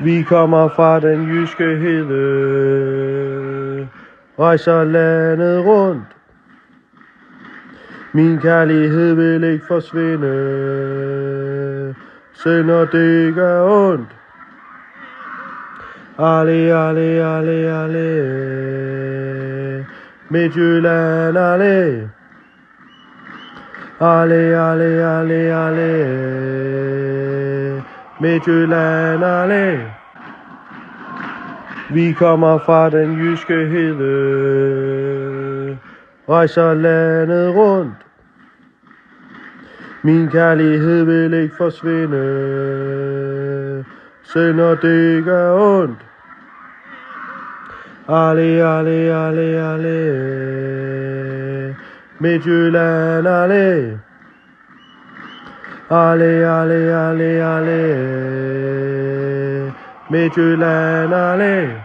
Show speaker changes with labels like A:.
A: Vi kommer fra den jyske hede, rejser landet rundt. Min kærlighed vil ikke forsvinde, selv når det gør ondt. Ale, ale, ale, ale, Midtjylland, ale. Ale, ale, ale, ale, Midtjylland, ale. Vi kommer fra den jyske hede, rejser landet rundt. Min kærlighed vil ikke forsvinde, selv når det gør ondt. Ale, ale, ale, ale, Midtjylland, ale. Ale, ale, ale, ale, Midtjylland, ale.